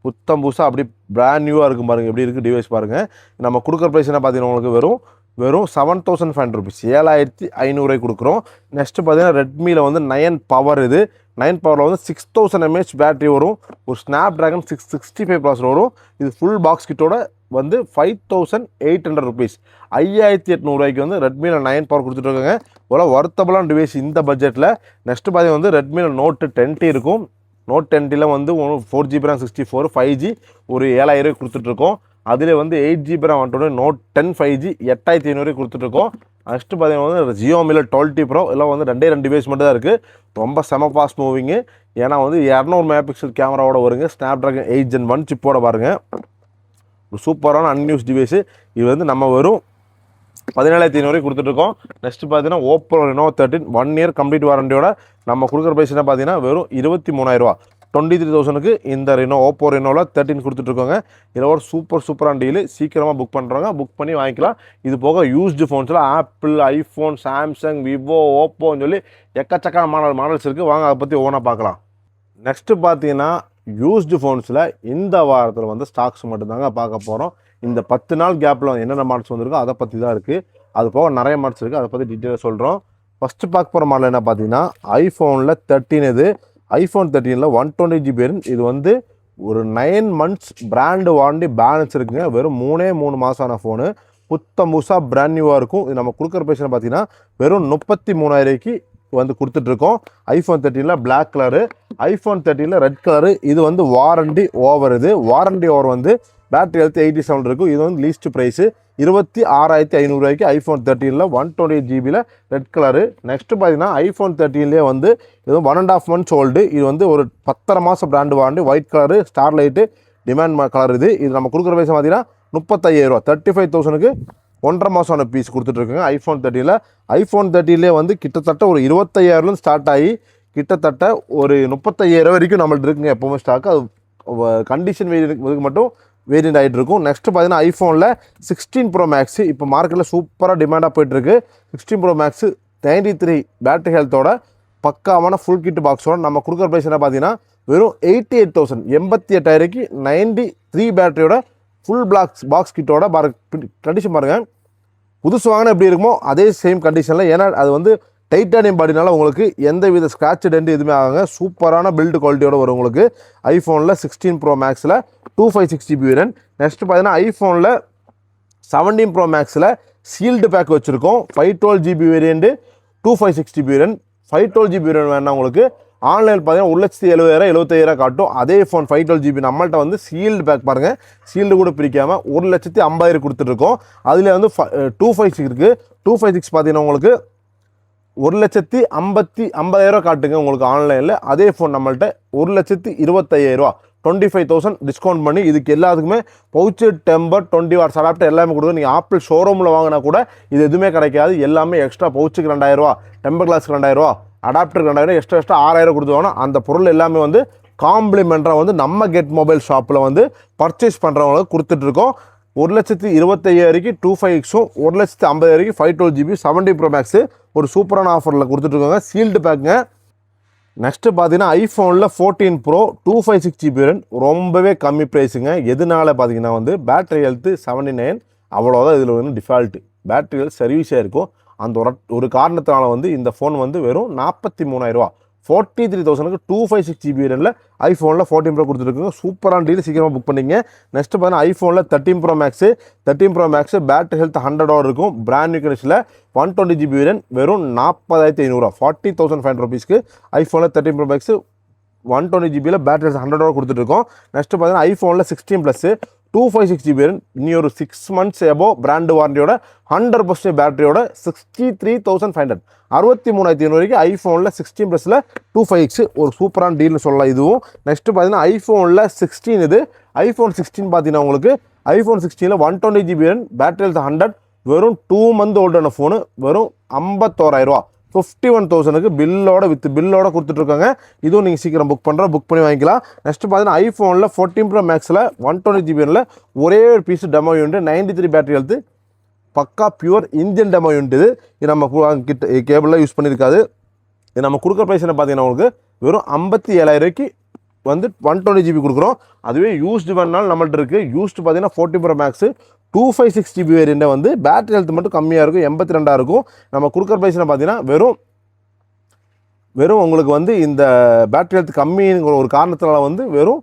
புத்தம் புதுசாக அப்படி பிராண்ட் நியூவாக இருக்கும் பாருங்கள் எப்படி இருக்குது டிவைஸ் பாருங்கள். நம்ம கொடுக்குற ப்ரைஸ் என்ன பார்த்தீங்கன்னா உங்களுக்கு வெறும் 7,500 ருபீஸ் 7,500 கொடுக்குறோம். நெக்ஸ்ட்டு பார்த்தீங்கன்னா ரெட்மியில் வந்து 9 பவர் 9 பவரில் வந்து 6000 mAh பேட்டரி வரும். ஒரு ஸ்னாப் ட்ராகன் 665 ப்ராசர் வரும். இது ஃபுல் பாக்ஸ் கிட்டோட வந்து 5800 ருபீஸ், 5800 வந்து ரெட்மியில் 9 பவர் கொடுத்துட்ருக்காங்க. இவ்வளோ ஒர்த்தபுளான டிவைஸ் இந்த பட்ஜெட்டில். நெக்ஸ்ட்டு பார்த்தீங்கன்னா வந்து ரெட்மியில் நோட் 10T இருக்கும். நோட் 10Tல வந்து 4GB RAM 64 5G ஒரு 7000 கொடுத்துட்ருக்கோம். அதில் வந்து 8GB RAM வந்துட்டு நோட் 10 5G 8500 கொடுத்துட்ருக்கோம். நெக்ஸ்ட்டு பார்த்தீங்கன்னா வந்து ஜியோமியில் 12T Pro எல்லாம் வந்து ரெண்டே டிவைஸ் மட்டும் தான் இருக்குது. ரொம்ப செம ஃபாஸ்ட் மூவிங்கு. ஏன்னா வந்து 200 மெகாபிக்சல் கேமராவோட வருங்க. ஸ்னாப் ட்ராகன் 8 Gen 1 சிப்போட பாருங்கள். ஒரு சூப்பரான அன்யூஸ் டிவைஸு. இது வந்து நம்ம வெறும் 17500 கொடுத்துட்ருக்கோம். நெக்ஸ்ட் பார்த்தீங்கன்னா ஓப்போ ரெனோ 13 1 இயர் கம்ப்ளீட் வாரண்டியோட நம்ம கொடுக்குற ப்ரைஸ் என்ன பார்த்தீங்கன்னா வெறும் 23000 23,000க்கு இந்த ரெனோ ஓப்போ ரெனோவில் 13 கொடுத்துட்ருக்கோங்க. இதில் ஒரு சூப்பரான டீலு. சீக்கிரமாக புக் பண்ணுறவங்க புக் பண்ணி வாங்கிக்கலாம். இது போக யூஸ்டு ஃபோன்ஸில் ஆப்பிள், ஐஃபோன், சாம்சங், விவோ, ஓப்போன்னு சொல்லி எக்கச்சக்கான மாடல்ஸ் இருக்குது. வாங்க அதை பற்றி ஓனாக பார்க்கலாம். நெக்ஸ்ட்டு பார்த்தீங்கன்னா யூஸ்டு ஃபோன்ஸில் இந்த வாரத்தில் வந்து ஸ்டாக்ஸ் மட்டும்தாங்க பார்க்க போகிறோம். இந்த 10 நாள் கேப்பில் என்னென்ன மாடல்ஸ் வந்திருக்கோ அதை பற்றி தான் இருக்குது. அது போக நிறைய மாடல்ஸ் இருக்குது, அதை பற்றி டீட்டெயிலாக சொல்கிறோம். ஃபஸ்ட்டு பார்க்க போகிற மாடல் என்ன பார்த்தீங்கன்னா ஐஃபோனில் 13. இது ஐஃபோன் 13ல் 120GB. இது வந்து ஒரு 9 months பிராண்டு வாரண்டி பேலன்ஸ் இருக்குங்க. வெறும் 3 மாதமான ஃபோனு. புதுசாக பிராண்ட் நியூவாக இருக்கும். இது நம்ம கொடுக்குற ப்ரைஸ் பார்த்தீங்கன்னா வெறும் 33,000க்கு வந்து கொடுத்துட்ருக்கோம். ஐஃபோன் 13ல் பிளாக் கலரு, ஐஃபோன் 13ல் ரெட் கலரு. இது வந்து வாரண்டி ஓவர். இது வாரண்டி ஓவர் வந்து பேட்டரி ஹெல்த் 87 இருக்கும். இது வந்து லீஸ்ட் ப்ரைஸு 26,500 ஐஃபோன் 13ல் 128GB ரெட் கலரு. நெக்ஸ்ட்டு பார்த்தீங்கன்னா ஐஃபோன் 13லேயே வந்து இது 1.5 months ஓல்டு. இது வந்து ஒரு 10 மாதம் brand warranty. White colour, star light, demand colour. இது நம்ம கொடுக்குற ப்ரைஸ் பார்த்தீங்கன்னா 35,000 35,000க்கு 1.5 மாதமான பீஸ் கொடுத்துட்ருக்குங்க ஐஃபோன் 13ல். ஐஃபோன் 13லே வந்து கிட்டத்தட்ட ஒரு 25,000 ஸ்டார்ட் ஆகி கிட்டத்தட்ட ஒரு 35,000 வரைக்கும் நம்மள்ட்ட இருக்குங்க எப்போவுமே ஸ்டாக்கு. அது கண்டிஷன் இதுக்கு மட்டும் வேரியண்ட் ஆகிட்டு இருக்கும். நெக்ஸ்ட்டு பார்த்தீங்கன்னா ஐஃபோனில் 16 Pro Max இப்போ மார்க்கெட்டில் சூப்பராக டிமாண்டாக போய்ட்டுருக்கு. 16 Pro Max 93 பேட்டரி ஹெல்த்தோட பக்காவான ஃபுல் கிட் பாக்ஸோட நம்ம கொடுக்குற ப்ரைஸ் என்ன பார்த்தீங்கன்னா வெறும் 88,000 88,000க்கு 93 பேட்டரியோட ஃபுல் பாக்ஸ் கிட்டோட கண்டிஷன் பாருங்கள். புதுசு வாங்கினா எப்படி இருக்குமோ அதே சேம் கண்டிஷனில். ஏன்னா அது வந்து டைட்டானியம் பாடினால உங்களுக்கு எந்த வித ஸ்க்ராட்ச் டென்ட் எதுவுமே ஆகுங்க. சூப்பரான பில்டு குவாலிட்டியோட வரும் உங்களுக்கு ஐஃபோனில் 16 Pro Maxல் 256GB வேரியன்ட். நெக்ஸ்ட் பார்த்தீங்கன்னா ஐஃபோனில் 17 Pro Maxல் சீல்டு பேக் வச்சுருக்கோம். 512GB variant, 256GB variant. 512GB variant வேணா உங்களுக்கு ஆன்லைனில் பார்த்தீங்கன்னா 1,70,000 75,000 காட்டும். அதே ஃபோன் 512GB நம்மள்ட்ட வந்து சீல்டு பேக் பாருங்கள், சீல்டு கூட பிரிக்காமல் 1,50,000 கொடுத்துட்ருக்கோம். அதில் வந்து 256 இருக்குது. 256 பார்த்தீங்கன்னா உங்களுக்கு 1,50,000 காட்டுங்க உங்களுக்கு ஆன்லைனில். அதே ஃபோன் நம்மள்ட்ட 1,25,000 25,000 டிஸ்கவுண்ட் பண்ணி இதுக்கு எல்லாத்துக்குமே பவுச்சு, டெம்பர், 20 watts அடாப்டர் எல்லாமே கொடுக்கும். நீங்கள் ஆப்பிள் ஷோரூமில் வாங்கினா கூட இது எதுவுமே கிடைக்காது. எல்லாமே எக்ஸ்ட்ரா பவுச்சுக்கு 2,000, டெம்பர் கிளாஸுக்கு 2,000, அடாப்டருக்கு 2,000, எக்ஸ்ட்ரா 6,000 கொடுத்துவாங்கன்னா அந்த பொருள் எல்லாமே வந்து காம்ப்ளிமெண்ட்டாக வந்து நம்ம கெட் மொபைல் ஷாப்பில் வந்து பர்ச்சேஸ் பண்ணுறவங்களுக்கு கொடுத்துட்ருக்கோம். 1,25,000க்கு 256, 1,50,000க்கு 512GB 17 Pro Max ஒரு சூப்பரான ஆஃபரில் கொடுத்துட்ருக்காங்க. சீல்டு பேக்குங்க. நெக்ஸ்ட்டு பார்த்தீங்கன்னா ஐஃபோனில் 14 Pro 256GB வேரியன்ட் ரொம்பவே கம்மி ப்ரைஸுங்க. எதனால பார்த்தீங்கன்னா வந்து பேட்டரி ஹெல்த்து 79 அவ்வளோதான். இதில் வந்து டிஃபால்ட்டு பேட்டரி ஹெல்த் சர்வீஸாக இருக்கும். அந்த ஒரு காரணத்தினால வந்து இந்த ஃபோன் வந்து வெறும் 43,000 43,000க்கு 256GB வேரியன்ட்டில் ஐஃபோனில் 14 Pro கொடுத்துருக்குங்க. சூப்பரான டீல், சீக்கிரமாக புக் பண்ணிங்க. நெக்ஸ்ட் பார்த்தீங்கன்னா ஐஃபோனில் 13 Pro Max 13 Pro Max battery health 100 hour இருக்கும். பிராண்ட் நியூ கண்டிஷனில் 120GB வேரியன்ட் வெறும் 40,500 40,500 ருபீஸ்க்கு ஐஃபோனில் 13 Pro Max 120GBயில் பேட்டரி ஹெல்த் 100 hour கொடுத்துட்ருக்கோம். நெக்ஸ்ட் பார்த்தீங்கன்னா ஐஃபோனில் 16 Plus 256GB வேரியன்ட் இனி ஒரு 6 months எபோவ் பிராண்டு வாரண்டியோட 100% பேட்டரியோட 63,500 63,500 ஐஃபோனில் 16 Plusல 256 ஒரு சூப்பரான டீல்னு சொல்லலாம் இதுவும். நெக்ஸ்ட்டு பார்த்தீங்கன்னா ஐஃபோனில் 16 இது ஐஃபோன் 16 பார்த்தீங்கன்னா உங்களுக்கு ஐஃபோன் 16ல் 120GB வேரியன்ட் பேட்டரி ஹெல்த் 100 வெறும் 2 month ஓல்டான ஃபோனு வெறும் 51,000 51,000க்கு பில்லோட கொடுத்துட்ருக்காங்க. இதுவும் நீங்கள் சீக்கிரம் புக் பண்ணி வாங்கிக்கலாம். நெக்ஸ்ட் பார்த்தீங்கன்னா ஐஃபோனில் 14 Pro Maxல் 120GB ஒரே ஒரு piece demo unit 93 battery health பக்கா பியூர் இந்தியன் டெமோ யூனிட். இது நம்ம கிட்ட கேபிளில் யூஸ் பண்ணியிருக்காது. இது நம்ம கொடுக்குற ப்ரைஸ் என்ன பார்த்தீங்கன்னா உங்களுக்கு வெறும் 57,000க்கு வந்து 120GB கொடுக்குறோம். அதுவே யூஸ்டு வேணாலும் நம்மள்ட்ட இருக்குது. யூஸ்டு பார்த்தீங்கன்னா 14 Pro Max 256GB வேரியண்ட்டை வந்து பேட்டரி ஹெல்த் மட்டும் கம்மியாக இருக்கும், 82 இருக்கும். நம்ம கொடுக்குற ப்ரைஸ் என்ன பார்த்தீங்கன்னா வெறும் வெறும் உங்களுக்கு வந்து இந்த பேட்டரி ஹெல்த் கம்மிங்கிற ஒரு காரணத்தினால வந்து வெறும்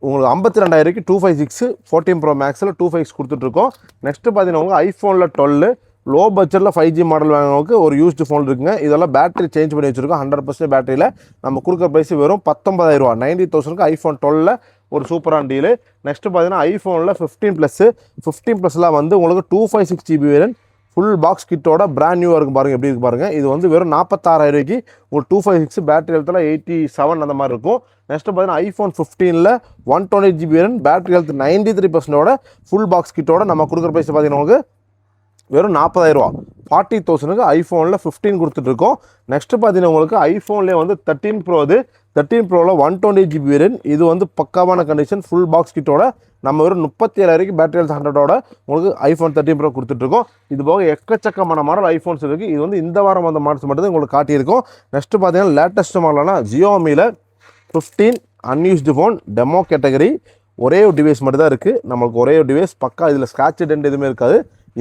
உங்களுக்கு 52,000 256 14 ப்ரோ மேக்ஸில் 256 கொடுத்துட்ருக்கோம். நெக்ஸ்ட்டு பார்த்தீங்கன்னா உங்களுக்கு ஐஃபோனில் 12 லோ பட்ஜெட்டில் 5G மாடல் வாங்கினவங்களுக்கு ஒரு யூஸ்டு ஃபோன் இருக்குங்க. இதெல்லாம் பேட்டரி சேஞ்ச் பண்ணி வச்சுருக்கோம். 100% பேட்டரியில் நம்ம கொடுக்குற ப்ரைஸ் வெறும் 19,000 90,000 ஐஃபோன் 12 ஒரு சூப்பரான டீலு. நெக்ஸ்ட்டு பார்த்தீங்கன்னா ஐஃபோனில் 15+15+ல வந்து உங்களுக்கு 256GB வேரியன்ட் ஃபுல் பாக்ஸ் கிட்டோட பிராண்ட் நியூவாக இருக்கும் பாருங்கள், எப்படி இருக்கு பாருங்கள். இது வந்து வெறும் 46,000 ஒரு 256 பேட்டரி ஹெல்த்தில் 87 அந்த மாதிரி இருக்கும். நெக்ஸ்ட்டு பார்த்தீங்கன்னா ஐஃபோன் 15ல் 128GB வேரியன்ட் பேட்டரி ஹெல்த் 93%ஓட ஃபுல் பாக்ஸ் கிட்டோட நம்ம கொடுக்குற ப்ரைஸ் பார்த்தீங்கன்னா உங்களுக்கு வெறும் 40,000 40,000 ஐஃபோனில் 15 கொடுத்துட்ருக்கோம். நெக்ஸ்ட்டு பார்த்தீங்கன்னா உங்களுக்கு ஐஃபோன்லேயே வந்து 13 ப்ரோ இது 13 ப்ரோவில் 128GB வேரியன்ட் இது வந்து பக்காவான கண்டிஷன் ஃபுல் பாக்ஸ் கிட்டோட நம்ம வெறும் 37,000 பேட்டரி ஹெல்த் 100ஓட உங்களுக்கு ஐஃபோன் 13 ப்ரோ கொடுத்துட்ருக்கோம். இது போக எக்கச்சக்கமான மாடல் ஐஃபோன்ஸ் இருக்குது. இது வந்து இந்த வாரம் வந்த மாடல்ஸ் மட்டும் தான் உங்களுக்கு காட்டியிருக்கோம். நெக்ஸ்ட்டு பார்த்தீங்கன்னா லேட்டஸ்ட் மாடல்னா ஜியோமியில் 15 அன்யூஸ்டு ஃபோன் டெமோ கேட்டகரி ஒரே ஒரு டிவைஸ் மட்டும் தான் இருக்குது. நம்மளுக்கு ஒரே ஒரு டிவைஸ் பக்கா இதில் ஸ்க்ராட்ச் டென்ட் எதுவுமே இருக்காது.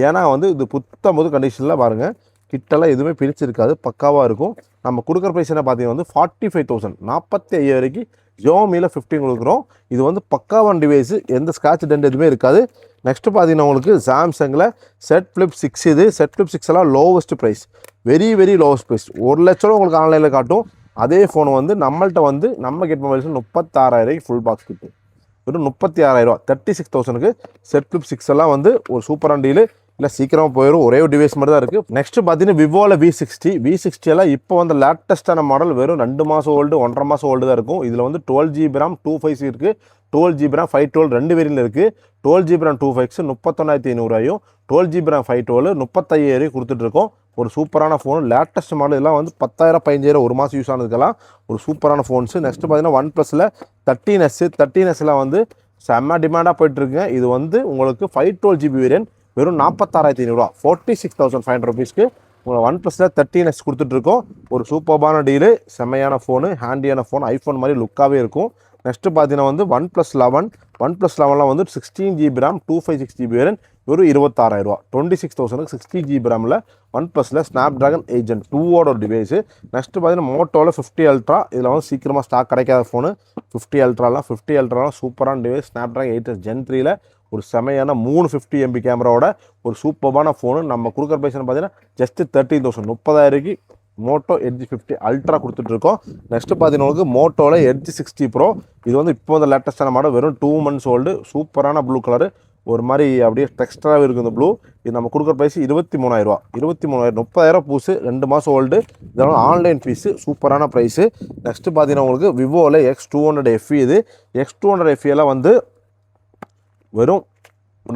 ஏன்னா வந்து இது புத்தம்போது கண்டிஷனில் பாருங்கள் கிட்டெல்லாம் எதுவுமே பிரிச்சிருக்காது, பக்காவாக இருக்கும். நம்ம கொடுக்குற ப்ரைஸ் என்ன பார்த்தீங்கன்னா வந்து 45,000 45,000 ஜியோமியில் 15 கொடுக்குறோம். இது வந்து பக்காவான டிவைஸு, எந்த ஸ்க்ராட்ச் டென்ட் எதுவுமே இருக்காது. நெக்ஸ்ட்டு பார்த்தீங்கன்னா உங்களுக்கு சாம்சங்கில் செட் ஃப்ளிப் 6 இது செட் ஃப்ளிப் 6 எல்லாம் lowest price, very lowest price 1 லட்சம் உங்களுக்கு ஆன்லைனில் காட்டும். அதே ஃபோன் வந்து நம்மள்கிட்ட வந்து நம்ம கெட் மொபைல்ஸ் 36,000 ஃபுல் பாக்ஸ் கிட்டு வெறும் 36,000 36,000 செட் ஃப்ளிப் 6 எல்லாம் வந்து ஒரு சூப்பரான டீலு. இல்லை சீக்கிரமாக போயிடும், ஒரே ஒரு டிவைஸ் மட்டும் தான் இருக்குது. நெக்ஸ்ட்டு பார்த்தீங்கன்னா விவோவில் V60 எல்லாம் இப்போ வந்து லேட்டஸ்ட்டான மாடல் வெறும் 2 மாதம் ஓல்டு 1.5 மாதம் ஓல்டு தான் இருக்கும். இதில் வந்து 12GB RAM 256 இருக்குது, 12GB RAM 512 2 வேரியன்ட் இருக்குது. 12GB RAM 256 31,500 12GB RAM 512 35,000 கொடுத்துட்ருக்கோம். ஒரு சூப்பரான ஃபோன் லேட்டஸ்ட் மாடல் இதெல்லாம் வந்து 10,000 15,000 ஒரு மாதம் யூஸ் ஆனதுக்கெல்லாம் ஒரு சூப்பரான ஃபோன்ஸு. நெக்ஸ்ட்டு பார்த்தீங்கன்னா OnePlusல 13S வந்து செம்ம டிமாண்டாக போயிட்டுருக்குங்க. இது வந்து உங்களுக்கு 512GB வேரியன்ட் வெறும் 46,500 46,500 ருபீஸ்க்கு உங்களை OnePlusல 13S கொடுத்துட்ருக்கோம். ஒரு சூப்பர்பான டீலு, செம்மையான ஃபோனு, ஹேண்டியான ஃபோன், ஐஃபோன் மாதிரி லுக்காகவே இருக்கும். நெக்ஸ்ட்டு பார்த்தீங்கன்னா வந்து OnePlus 11 வந்து 16GB RAM 256GB வேரியன்ட் வெறும் 26,000 26,000 60GB RAMல OnePlusல ஸ்னாப்ட்ராகன் ஏஜென்ட் 2ஓட ஒரு டிவைஸு. நெக்ஸ்ட்டு பார்த்தீங்கன்னா மோட்டோவில் 50 அல்ட்ரா இதில் வந்து சீக்கிரமாக ஸ்டாக் கிடைக்காத ஃபோனு 50 அல்ட்ராலாம் சூப்பரான டிவைஸ். ஸ்னாப்ட்ராகன் 8S Gen 3ல ஒரு செமையான 350MB கேமராவோட ஒரு சூப்பரான ஃபோனு. நம்ம கொடுக்குற பைசன் பார்த்தீங்கன்னா ஜஸ்ட் 13,000 30,000 மோட்டோ எட்ஜ் 50 அல்ட்ரா கொடுத்துட்ருக்கோம். நெக்ஸ்ட்டு பார்த்தீங்கன்னா மோட்டோவில் எட்ஜ் 60 ப்ரோ இது வந்து இப்போ வந்து லேட்டஸ்டான மாடல் வெறும் 2 months ஓல்டு சூப்பரான ப்ளூ கலரு ஒரு மாதிரி அப்படியே டெக்ஸ்டராகவே இருக்குது இந்த ப்ளூ. இது நம்ம கொடுக்குற ப்ரைஸ் 23,000 30,000 பூசு 2 மாதம் ஓல்டு. இதெல்லாம் ஆன்லைன் ஃபீஸு சூப்பரான ப்ரைஸு. நெக்ஸ்ட்டு பார்த்தீங்கன்னா உங்களுக்கு விவோவில் X200 FE இது X200 FE எல்லாம் வந்து வெறும்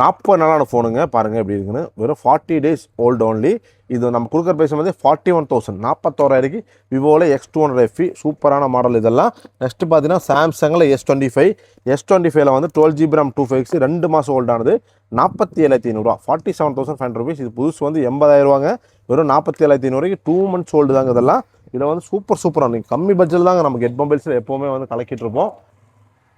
40 நாளான ஃபோனுங்க. பாருங்கள் எப்படி இருக்குன்னு வெறும் 40 days ஓல்டு ஓன்லி. இது நம்ம கொடுக்குற ப்ரைஸ் வந்து 41,000 41,000 விவோவில் X200 FE சூப்பரான மாடல் இதெல்லாம். நெக்ஸ்ட்டு பார்த்தீங்கன்னா சாம்சங்கில் S25ல வந்து 12GB RAM 256 2 மாதம் ஓல்டானது 47,500 47,500 ருபீஸ். இது புதுசு வந்து 80,000 வெறும் 47,500 2 months ஓல்டு தாங்க இதெல்லாம். இதில் வந்து சூப்பரான நீங்கள் கம்மி பட்ஜெட் தாங்க நம்ம கெட் மொபைல்ஸில் எப்போவுமே வந்து கலக்கிட்டு இருப்போம்.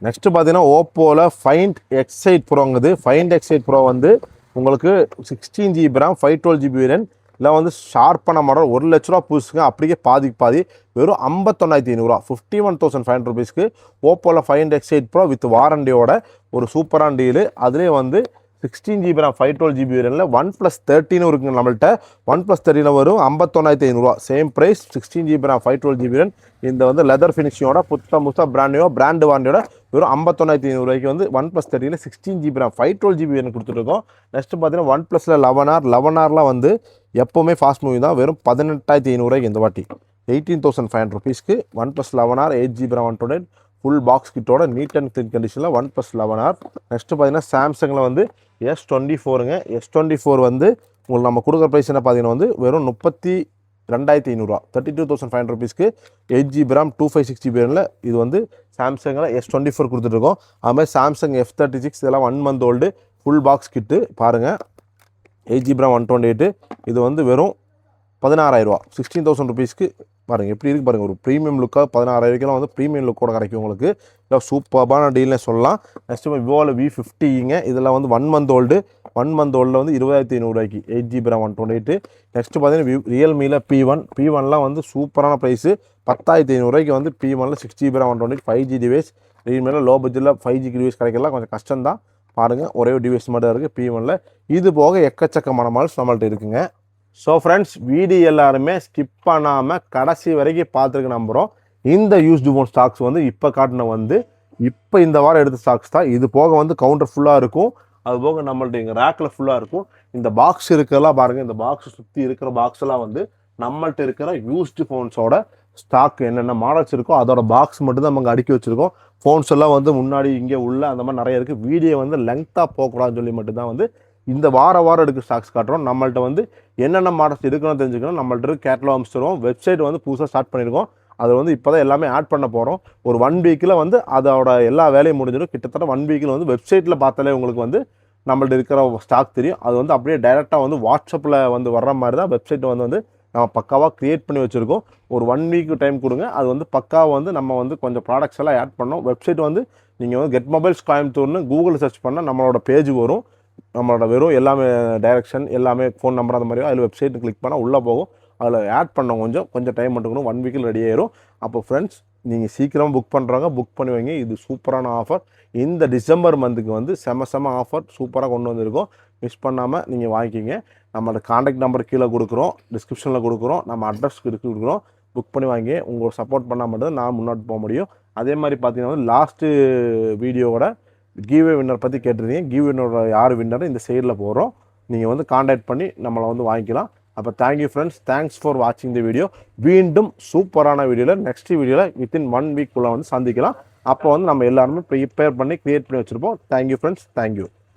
நெக்ஸ்ட்டு பார்த்தீங்கன்னா ஓப்போவில் Find X8 ப்ரோங்குது. Find X8 bro வந்து உங்களுக்கு 16GB RAM 512GB வேரியன்ட் இல்லை வந்து ஷார்ப்பான மாடல் 1 லட்ச ரூபா புதுசுங்க. அப்படியே பாதி வெறும் 51,500 51,500 ருபீஸ்க்கு ஓப்போவில் Find X8 ப்ரோ வித் வாரண்டியோட ஒரு சூப்பரான டீலு. அதுலேயே வந்து 16GB RAM 512GB வேரியன்ட்டில் OnePlus 13 இருக்குங்க நம்மள்கிட்ட. OnePlus 13 வரும் 51,500 same price 16GB RAM 512GB variant. இந்த வந்து லெதர் ஃபினிஷிங்கோட புத்தா பிராண்டு வாரண்டியோட வெறும் 51,500 வந்து OnePlus 13 16GB RAM 512GB variant கொடுத்துருக்கோம். நெக்ஸ்ட்டு பார்த்தீங்கன்னா OnePlusல 11Rலாம் வந்து எப்போவுமே ஃபாஸ்ட் மூவி தான் வெறும் 18,500 இந்த வாட்டி 18,500 ருபீஸ்க்கு OnePlus 11R 8GB RAM 128 full box கிட்டோட நீட் அண்ட் க்ளீன் கண்டிஷனில் OnePlus 11R. நெக்ஸ்ட்டு பார்த்தீங்கன்னா சாம்சங்கில் வந்து S24ங்க. S24 வந்து உங்களுக்கு நம்ம கொடுக்குற ப்ரைஸ் என்ன பார்த்தீங்கன்னா வந்து வெறும் 32,500 32,500 ருபீஸ்க்கு 8GB RAM 256GB வேரியன்ட்ல இது வந்து சாம்சங்கில் S24 கொடுத்துட்ருக்கோம். அதுமாதிரி சாம்சங் F36 இதெல்லாம் 1 month ஓல்டு ஃபுல் பாக்ஸ் கிட்டு பாருங்கள் 8GB RAM 128 இது வந்து வெறும் 16,000 16,000 ருபீஸ்க்கு பாருங்கள் எப்படி இருக்குது பாருங்கள். ஒரு ப்ரீமியம் லுக்காக 16,000 வந்து ப்ரீமியம் லுக்கோட கிடைக்கும் உங்களுக்கு. இல்லை சூப்பரான டீல்னே சொல்லலாம். நெக்ஸ்ட்டு விவோவில் V50ங்க இதில் வந்து 1 month ஓல்டு 1 month ஓல்டில் வந்து 20,500 8GB RAM 128. நெக்ஸ்ட்டு பார்த்தீங்கன்னா ரியல்மியில் P1லாம் வந்து சூப்பரான ப்ரைஸு 10,500 வந்து P1ல 6GB RAM 128 5G device. Redmi low பட்ஜெட்டில் 5G டிவைஸ் கிடைக்கலாம் கொஞ்சம் கஷ்டம் தான். பாருங்கள், ஒரே ஒரு டிவைஸ் மட்டும் இருக்குது P1ல. இது போக எக்கச்சக்கமான மாடல்ஸ் நம்மள்ட்ட இருக்குங்க. ஸோ ஃப்ரெண்ட்ஸ், வீடியோ எல்லாருமே ஸ்கிப் பண்ணாமல் கடைசி வரைக்கும் பார்த்துருக்கு நம்புகிறோம். இந்த யூஸ்டு ஃபோன் ஸ்டாக்ஸ் வந்து இப்போ காட்டின வந்து இப்போ இந்த வாரம் எடுத்த ஸ்டாக்ஸ் தான். இது போக வந்து கவுண்டர் ஃபுல்லாக இருக்கும். அது போக நம்மள்ட்ட இங்கே ரேக்கில் ஃபுல்லாக இருக்கும். இந்த பாக்ஸ் இருக்கிறதெல்லாம் பாருங்கள், இந்த பாக்ஸ் சுற்றி இருக்கிற பாக்ஸ்லாம் வந்து நம்மள்ட்ட இருக்கிற யூஸ்டு ஃபோன்ஸோட ஸ்டாக் என்னென்ன மாடல்ஸ் இருக்கோ அதோட பாக்ஸ் மட்டும் தான் நம்ம அடுக்கி வச்சுருக்கோம். ஃபோன்ஸ் எல்லாம் வந்து முன்னாடி இங்கே உள்ள அந்த மாதிரி நிறைய இருக்குது. வீடியோ வந்து லெங்க்த்தாக போகக்கூடாதுன்னு சொல்லி மட்டும்தான் வந்து இந்த வாரம் எடுக்க ஸ்டாக்ஸ் காட்டுறோம். நம்மள்ட்ட வந்து என்னென்ன மாடல்ஸ் இருக்குன்னு தெரிஞ்சுக்கணும். நம்மள்ட்ட கேட்டலாக் அனுப்பிச்சிடுவோம். வெப்சைட் வந்து புதுசாக ஸ்டார்ட் பண்ணியிருக்கோம். அதை வந்து இப்போ தான் எல்லாமே ஆட் பண்ண போகிறோம். ஒரு 1 வீக்கில் வந்து அதோட எல்லா வேலையும் முடிஞ்சிடும். கிட்டத்தட்ட 1 வீக்கில் வந்து வெப்சைட்டில் பார்த்தாலே உங்களுக்கு வந்து நம்மள்ட்ட இருக்கிற ஸ்டாக் தெரியும். அது வந்து அப்படியே டைரெக்டாக வந்து வாட்ஸ்அப்பில் வந்து வர்ற மாதிரி தான் வெப்சைட் வந்து நம்ம பக்காவாக க்ரியேட் பண்ணி வச்சுருக்கோம். ஒரு 1 வீக் டைம் கொடுங்க. அது வந்து பக்காவாக வந்து நம்ம வந்து கொஞ்சம் ப்ராடக்ட்ஸ் எல்லாம் ஆட் பண்ணோம். வெப்சைட் வந்து நீங்கள் வந்து கெட் மொபைல்ஸ் கோயம்புத்தூர்னு கூகுளில் சர்ச் பண்ணால் நம்மளோட பேஜ் வரும். நம்மளோட வெறும் எல்லாமே டைரக்ஷன் எல்லாமே ஃபோன் நம்பர் அந்த மாதிரி அதில் வெப்சைட்டு கிளிக் பண்ணால் உள்ளே போகும். அதில் ஆட் பண்ணோம். கொஞ்சம் டைம் மட்டும் 1 வீக்கில் ரெடி ஆயிரும். அப்போ ஃப்ரெண்ட்ஸ், நீங்கள் சீக்கிரம் புக் பண்ணுறவங்க புக் பண்ணி வைங்க. இது சூப்பரான ஆஃபர். இந்த டிசம்பர் மந்த்துக்கு வந்து செம ஆஃபர் சூப்பராக கொண்டு வந்திருக்கோம். மிஸ் பண்ணாமல் நீங்கள் வாங்கிக்கிங்க. நம்மளோட காண்டாக்ட் நம்பர் கீழே கொடுக்குறோம், டிஸ்கிரிப்ஷனில் கொடுக்குறோம், நம்ம அட்ரஸ் கொடுக்குறோம். புக் பண்ணி வாங்கி உங்களை சப்போர்ட் பண்ணால் மட்டும் நான் முன்னாடி போக முடியும். அதே மாதிரி பார்த்தீங்கன்னா வந்து லாஸ்ட்டு வீடியோவோட கிவ்வே வின்னர் பற்றி கேட்டிருந்தீங்க. கிவ் வின்னரோட யார் வின்னர் இந்த சைடில் போகிறோம். நீங்கள் வந்து காண்டாக்ட் பண்ணி நம்மளை வந்து வாங்கிக்கலாம். அப்போ தேங்க்யூ ஃப்ரெண்ட்ஸ், தேங்க்ஸ் ஃபார் வாட்சிங் தி வீடியோ. வீண்டும் சூப்பரான வீடியோவில் நெக்ஸ்ட் வீடியோவில் வித்தின் 1 வீக்குள்ளே வந்து சந்திக்கலாம். அப்போ வந்து நம்ம எல்லாருமே ப்ரிப்பேர் பண்ணி க்ரியேட் பண்ணி வச்சுருப்போம். Thank you friends, thank you.